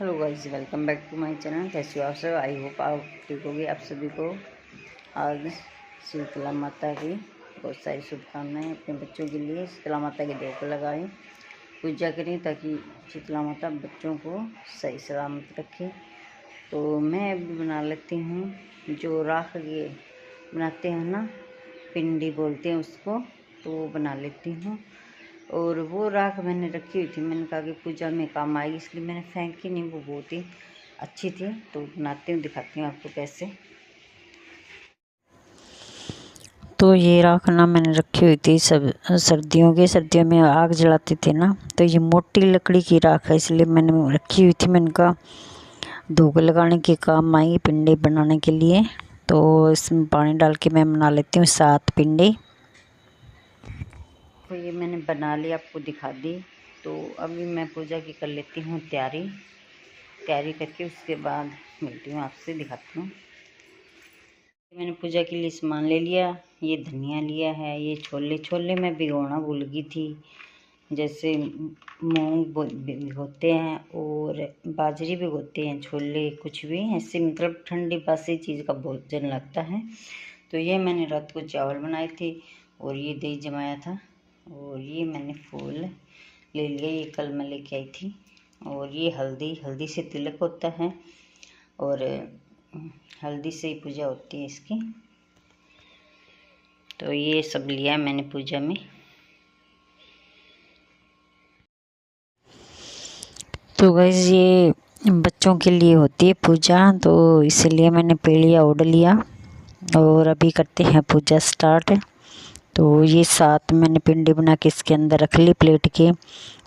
Hello guys, welcome back to my channel. कैसे हो आप सब? आई होप आप ठीक होगी। आप सभी को आज शीतला माता की बहुत सारी शुभकामनाएं। अपने बच्चों के लिए शीतला माता के धूप लगाएं, पूजा करें ताकि शीतला माता बच्चों को सही सलामत रखे। तो मैं अभी बना लेती हूँ जो राख के बनाते हैं ना, पिंडी बोलते हैं उसको, तो वो बना लेती हूँ। और वो राख मैंने रखी हुई थी, मैंने कहा कि पूजा में काम आएगी, इसलिए मैंने फेंकी नहीं। वो बहुत ही अच्छी थी, तो बनाती हूँ, दिखाती हूँ आपको कैसे। तो ये राख ना मैंने रखी हुई थी सब सर्दियों में आग जलाते थे ना, तो ये मोटी लकड़ी की राख है, इसलिए मैंने रखी हुई थी। मैंने कहा धूप लगाने के काम आएगी पिंडी बनाने के लिए। तो इसमें पानी डाल के मैं बना लेती हूँ 7 पिंडी। तो ये मैंने बना ली, आपको दिखा दी। तो अभी मैं पूजा की कर लेती हूँ तैयारी करके उसके बाद मिलती हूँ आपसे, दिखाती हूँ। मैंने पूजा के लिए सामान ले लिया। ये धनिया लिया है, ये छोले मैं भिगोना भूल गई थी। जैसे मूंग भिगोते हैं और बाजरी भिगोते हैं, छोले कुछ भी ऐसे, मतलब ठंडी बासी चीज़ का भोजन लगता है। तो ये मैंने रात को चावल बनाए थे और ये दही जमाया था। और ये मैंने फूल ले लिया, ये कल मैं लेके आई थी। और ये हल्दी से तिलक होता है और हल्दी से ही पूजा होती है इसकी। तो ये सब लिया मैंने पूजा में। तो गाइस ये बच्चों के लिए होती है पूजा, तो इसलिए मैंने पीलिया ओढ़ लिया और अभी करते हैं पूजा स्टार्ट। तो ये 7 मैंने पिंडी बना के इसके अंदर रख ली प्लेट के।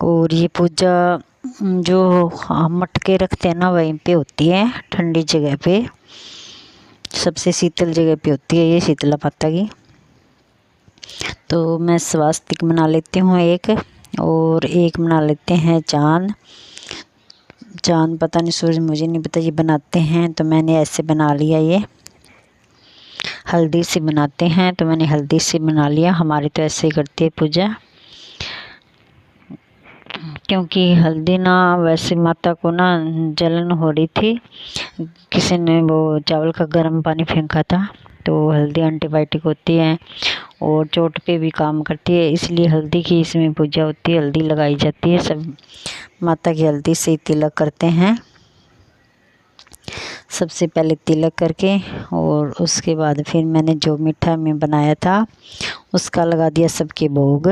और ये पूजा जो हम मटके रखते हैं ना, वहीं पे होती है, ठंडी जगह पे, सबसे शीतल जगह पे होती है ये शीतला माता की। तो मैं स्वास्तिक बना लेती हूँ एक, और एक बना लेते हैं चांद पता नहीं, सूरज मुझे नहीं पता, ये बनाते हैं तो मैंने ऐसे बना लिया। ये हल्दी से बनाते हैं तो मैंने हल्दी से बना लिया। हमारे तो ऐसे ही करते हैं पूजा, क्योंकि हल्दी ना वैसे माता को ना जलन हो रही थी, किसी ने वो चावल का गर्म पानी फेंका था। तो हल्दी एंटीबायोटिक होती है और चोट पे भी काम करती है, इसलिए हल्दी की इसमें पूजा होती है, हल्दी लगाई जाती है। सब माता की हल्दी से तिलक करते हैं। सबसे पहले तिलक करके और उसके बाद फिर मैंने जो मीठा में बनाया था उसका लगा दिया सबके भोग।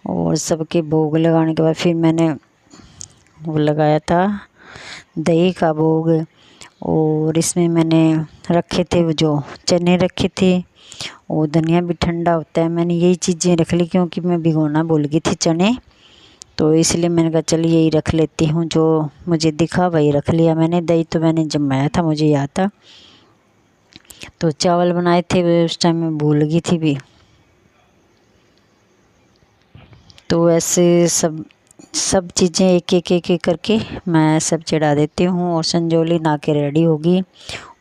और सबके भोग लगाने के बाद फिर मैंने वो लगाया था दही का भोग। और इसमें मैंने रखे थे वो जो चने रखे थे, और धनिया भी ठंडा होता है, मैंने यही चीज़ें रख ली क्योंकि मैं भिगोना भूल गई थी चने। तो इसलिए मैंने कहा चलिए यही रख लेती हूँ, जो मुझे दिखा वही रख लिया मैंने। दही तो मैंने जमाया था, मुझे याद था। तो चावल बनाए थे उस टाइम मैं भूल गई थी भी। तो ऐसे सब चीज़ें एक एक करके मैं सब चढ़ा देती हूँ। और संजोली नहा के रेडी होगी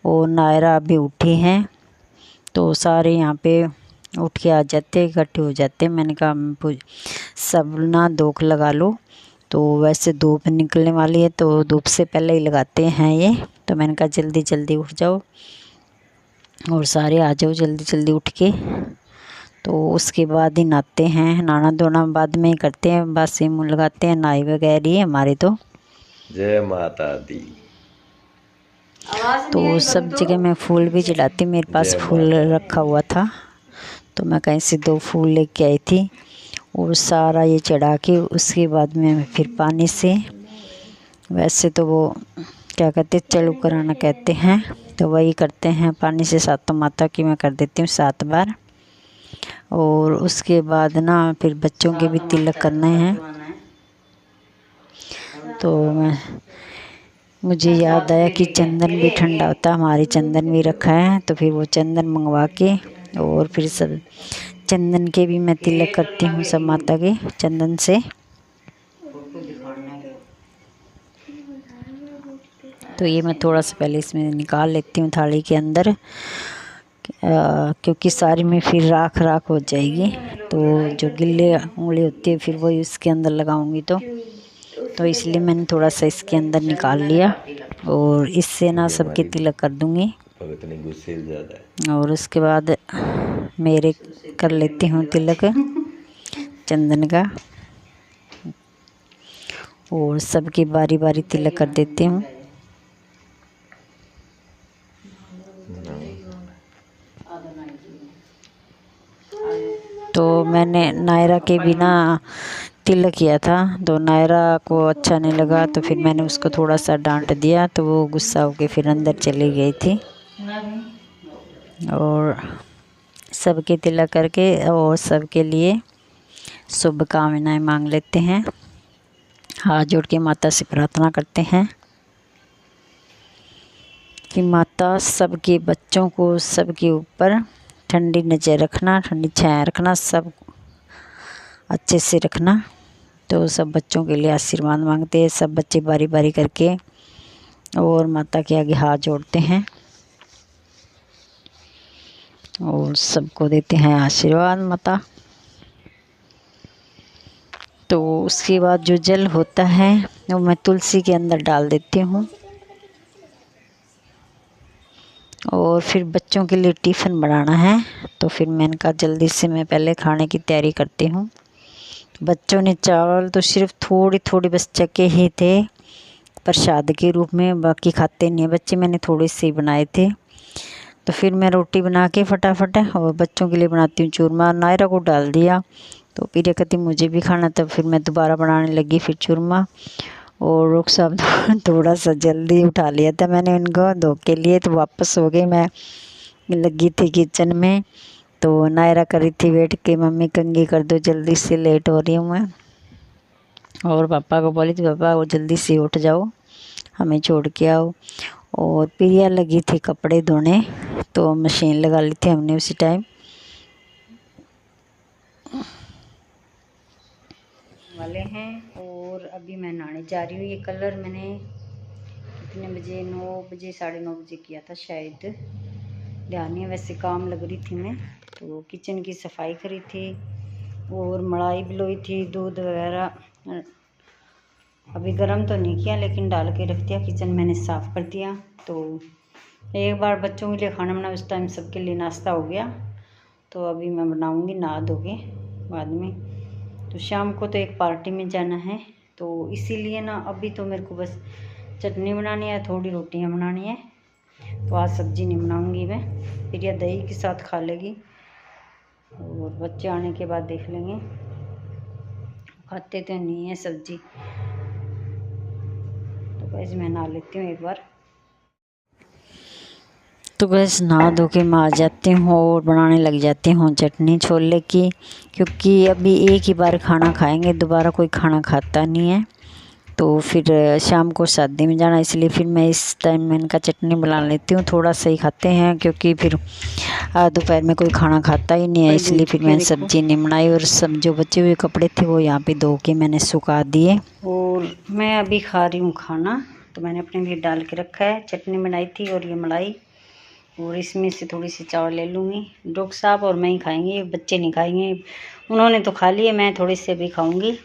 और नायरा अभी उठी हैं, तो सारे यहाँ पे उठ के आ जाते, इकट्ठे हो जाते। मैंने कहा सब ना धूप लगा लो, तो वैसे धूप निकलने वाली है तो धूप से पहले ही लगाते हैं ये। तो मैंने कहा जल्दी जल्दी उठ जाओ और सारे आ जाओ जल्दी जल्दी उठ के। तो उसके बाद ही नहाते हैं, नहाना धोना बाद में ही करते हैं, बासी मुँह लगाते हैं, नहाई वगैरह ही हमारे तो। जय माता दी। तो सब जगह मैं फूल भी चढ़ाती, मेरे पास फूल रखा हुआ था, तो मैं कहीं से 2 फूल लेके आई थी और सारा ये चढ़ा के उसके बाद में फिर पानी से, वैसे तो वो क्या कहते चालू कराना कहते हैं, तो वही करते हैं पानी से। 7 माता की मैं कर देती हूँ 7 बार। और उसके बाद ना फिर बच्चों के भी तिलक करने हैं। तो मुझे याद आया कि चंदन भी ठंडा होता है, हमारे चंदन भी रखा है, तो फिर वो चंदन मंगवा के और फिर सब चंदन के भी मैं तिलक करती हूँ सब माता के चंदन से। तो ये मैं थोड़ा सा पहले इसमें निकाल लेती हूँ थाली के अंदर, क्योंकि सारी में फिर राख हो जाएगी। तो जो गिल्ले उंगली होती है फिर वही उसके अंदर लगाऊंगी। तो तो इसलिए मैंने थोड़ा सा इसके अंदर निकाल लिया और इससे ना सबके तिलक कर दूँगी। गुस्से ज़्यादा है। और उसके बाद मेरे कर लेती हूँ तिलक चंदन का और सबकी बारी बारी तिलक कर देती हूँ। तो मैंने नायरा के बिना तिलक किया था, तो नायरा को अच्छा नहीं लगा, तो फिर मैंने उसको थोड़ा सा डांट दिया, तो वो गुस्सा होकर फिर अंदर चली गई थी। और सबके तिलक करके और सबके लिए शुभकामनाएं मांग लेते हैं। हाथ जोड़ के माता से प्रार्थना करते हैं कि माता सबके बच्चों को सबके ऊपर ठंडी नज़र रखना, ठंडी छाया रखना, सब अच्छे से रखना। तो सब बच्चों के लिए आशीर्वाद मांगते हैं। सब बच्चे बारी बारी करके और माता के आगे हाथ जोड़ते हैं और सबको देते हैं आशीर्वाद माता। तो उसके बाद जो जल होता है वो मैं तुलसी के अंदर डाल देती हूँ और फिर बच्चों के लिए टिफ़िन बनाना है। तो फिर मैंने कहा जल्दी से मैं पहले खाने की तैयारी करती हूँ। बच्चों ने चावल तो सिर्फ थोड़ी थोड़ी बस चखे ही थे प्रसाद के रूप में, बाकी खाते नहीं बच्चे। मैंने थोड़े से ही बनाए थे। तो फिर मैं रोटी बना के फटाफट और बच्चों के लिए बनाती हूँ चूरमा। नायरा को डाल दिया तो फिर कहती मुझे भी खाना, तब फिर मैं दोबारा बनाने लगी फिर चूरमा। और रुख साहब थोड़ा सा जल्दी उठा लिया था मैंने उनको धो के लिए, तो वापस हो गई। मैं लगी थी किचन में, तो नायरा कर रही थी वेट के मम्मी कंघी कर दो जल्दी से, लेट हो रही हूँ मैं। और पापा को बोली थी पापा वो जल्दी से उठ जाओ, हमें छोड़ के आओ। और प्रिया लगी थी कपड़े धोने, तो मशीन लगा ली थी हमने उसी टाइम वाले हैं। और अभी मैं नहाने जा रही हूँ। ये कलर मैंने कितने बजे, 9 बजे 9:30 बजे किया था शायद, ध्यान नहीं है। वैसे काम लग रही थी मैं, तो किचन की सफाई करी थी और मड़ाई बिलोई थी, दूध वगैरह अभी गर्म तो नहीं किया लेकिन डाल के रख दिया। किचन मैंने साफ़ कर दिया। तो एक बार बच्चों के लिए खाना बनाया, उस टाइम सबके लिए नाश्ता हो गया। तो अभी मैं बनाऊंगी नहा धो के बाद में। तो शाम को तो एक पार्टी में जाना है, तो इसीलिए ना अभी तो मेरे को बस चटनी बनानी है, थोड़ी रोटियां बनानी है। तो आज सब्ज़ी नहीं बनाऊंगी मैं, फिर या दही के साथ खा लेगी और बच्चे आने के बाद देख लेंगे। खाते तो नहीं है सब्ज़ी। तो बस मैं नहा लेती हूँ एक बार। तो बस नहा धो के मैं आ जाती हूँ और बनाने लग जाती हूँ चटनी छोले की, क्योंकि अभी एक ही बार खाना खाएंगे, दोबारा कोई खाना खाता नहीं है। तो फिर शाम को शादी में जाना, इसलिए फिर मैं इस टाइम में इनका चटनी बना लेती हूँ। थोड़ा सा ही खाते हैं क्योंकि फिर दोपहर में कोई खाना खाता ही नहीं है, इसलिए फिर मैंने सब्ज़ी नहीं बनाई। और सब जो बचे हुए कपड़े थे वो यहाँ पे धो के मैंने सुखा दिए। और मैं अभी खा रही हूँ खाना, तो मैंने अपने लिए डाल के रखा है। चटनी बनाई थी और ये मलाई, और इसमें से थोड़ी सी चावल ले लूँगी। डॉक्टर साहब और मैं ही खाएंगे, बच्चे नहीं खाएंगे। उन्होंने तो खा लिए, मैं थोड़ी सी अभी खाऊंगी।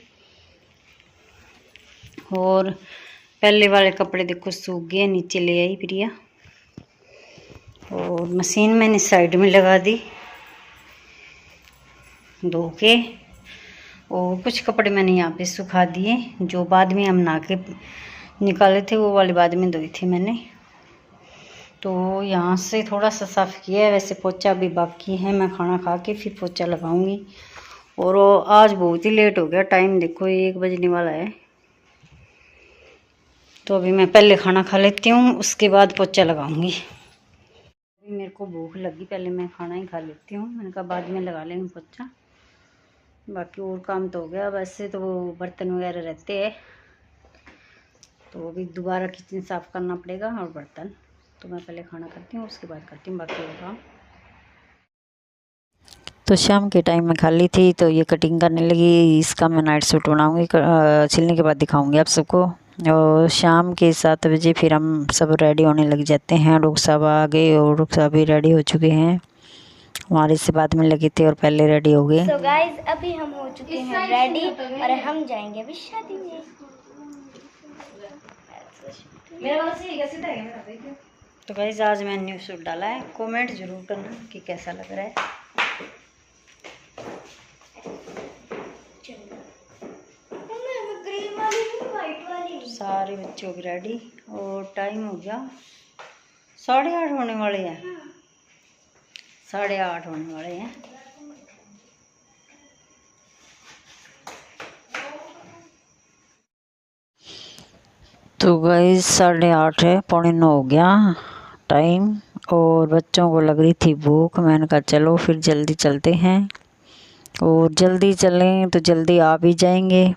और पहले वाले कपड़े देखो सूख गए, नीचे ले आई प्रिया। और मशीन मैंने साइड में लगा दी धो के। और कुछ कपड़े मैंने यहाँ पे सुखा दिए, जो बाद में हम नहा के निकाले थे वो वाले बाद में धोई थी मैंने। तो यहाँ से थोड़ा सा साफ़ किया है। वैसे पोछा भी बाकी है, मैं खाना खा के फिर पोछा लगाऊंगी। और आज बहुत ही लेट हो गया, टाइम देखो 1 बजने वाला है। तो अभी मैं पहले खाना खा लेती हूँ, उसके बाद पोछा लगाऊंगी। अभी मेरे को भूख लगी, पहले मैं खाना ही खा लेती हूँ। मैंने कहा बाद में लगा लेंगे पोछा, बाकी और काम तो हो गया। वैसे तो वो बर्तन वगैरह रहते हैं, तो अभी दोबारा किचन साफ़ करना पड़ेगा और बर्तन। तो मैं पहले खाना करती हूँ, उसके बाद करती हूँ बाकी और काम। तो शाम के टाइम में खाली थी, तो ये कटिंग करने लगी। इसका मैं नाइट सूट बनाऊँगी, छिलने के बाद दिखाऊँगी आप सबको। और शाम के 7 बजे फिर हम सब रेडी होने लग जाते हैं। डॉक्टर साहब आ गए और डॉक्टर साहब भी रेडी हो चुके हैं। हमारे से बाद में लगे थे और पहले रेडी हो गए। तो गाइज अभी हम हो चुके हैं रेडी और हम जाएंगे अभी शादी में। तो गाइस आज मैंने न्यू सूट डाला है, कमेंट जरूर करना कि कैसा लग रहा है। सारे बच्चे हो गए रेडी और टाइम हो गया 8:30 होने वाले हैं। 8:30 होने वाले हैं। तो गाइस 8:30 है, 8:45 हो गया टाइम और बच्चों को लग रही थी भूख। मैंने कहा चलो फिर जल्दी चलते हैं और जल्दी चलें तो जल्दी आ भी जाएंगे।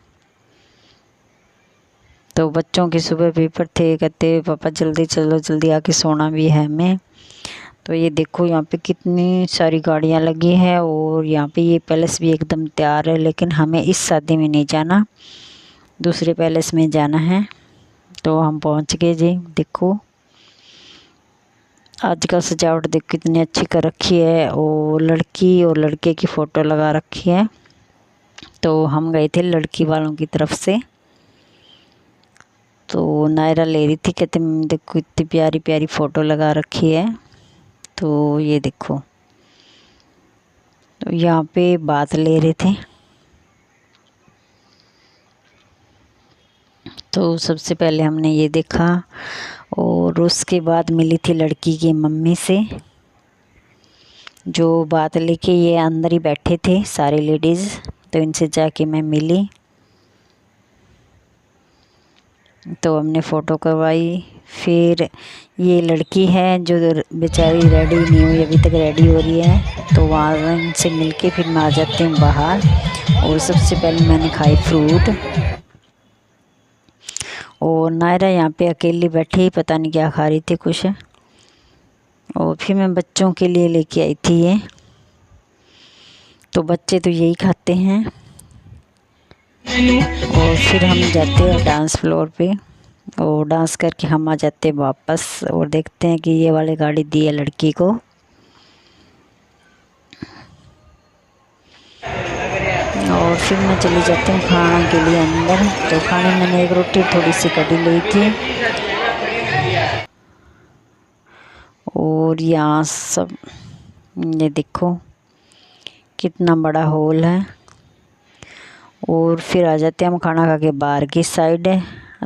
तो बच्चों के सुबह पेपर थे, कहते पापा जल्दी चलो, जल्दी आके सोना भी है हमें। तो ये देखो यहाँ पे कितनी सारी गाड़ियाँ लगी हैं और यहाँ पे ये पैलेस भी एकदम तैयार है, लेकिन हमें इस शादी में नहीं जाना, दूसरे पैलेस में जाना है। तो हम पहुँच गए जी। देखो आज का सजावट देखो कितनी अच्छी कर रखी है और लड़की और लड़के की फ़ोटो लगा रखी है। तो हम गए थे लड़की वालों की तरफ से। तो नायरा ले रही थी, कहते देखो इतनी प्यारी प्यारी फ़ोटो लगा रखी है। तो ये देखो, तो यहाँ पे बात ले रहे थे। तो सबसे पहले हमने ये देखा और उसके बाद मिली थी लड़की की मम्मी से, जो बात लेके ये अंदर ही बैठे थे सारे लेडीज़। तो इनसे जाके मैं मिली, तो हमने फ़ोटो करवाई। फिर ये लड़की है जो बेचारी रेडी नहीं हुई, अभी तक रेडी हो रही है। तो वहाँ इनसे मिलके फिर मैं आ जाती हूँ बाहर। और सबसे पहले मैंने खाई फ्रूट और नायरा यहाँ पे अकेली बैठी, पता नहीं क्या खा रही थी कुछ। और फिर मैं बच्चों के लिए लेके आई थी ये, तो बच्चे तो यही खाते हैं। और फिर हम जाते हैं डांस फ्लोर पे और डांस करके हम आ जाते हैं वापस और देखते हैं कि ये वाली गाड़ी दी है लड़की को। और फिर मैं चली जाती हूँ खाने के लिए अंदर। तो खाने में मैंने एक रोटी थोड़ी सी कड़ी ली थी। और यहाँ सब ये देखो कितना बड़ा हॉल है। और फिर आ जाते हैं हम खाना खा के बाहर की साइड है।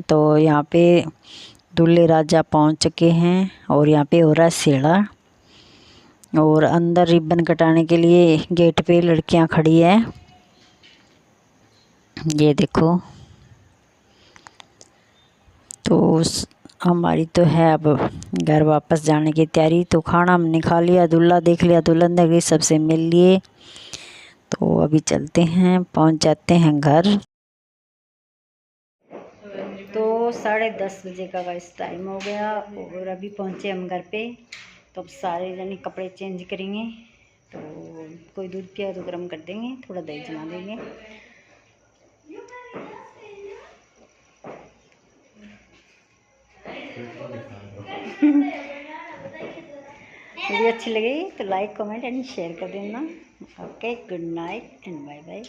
तो यहाँ पे दूल्हे राजा पहुँच चुके हैं और यहाँ पे हो रहा है सेड़ा। और अंदर रिबन कटाने के लिए गेट पे लड़कियाँ खड़ी है, ये देखो। तो हमारी तो है अब घर वापस जाने की तैयारी। तो खाना हमने खा लिया, दूल्हा देख लिया, दुल्हन देख ली, सबसे मिल लिए। तो अभी चलते हैं, पहुंच जाते हैं घर। तो 10:30 बजे का बस टाइम हो गया और अभी पहुंचे हम घर पे। तो अब सारे जने कपड़े चेंज करेंगे। तो कोई दूध पिया तो गर्म कर देंगे, थोड़ा दही जमा देंगे। वीडियो अच्छी लगी तो लाइक कमेंट एंड शेयर कर देना। Okay, good night and bye bye.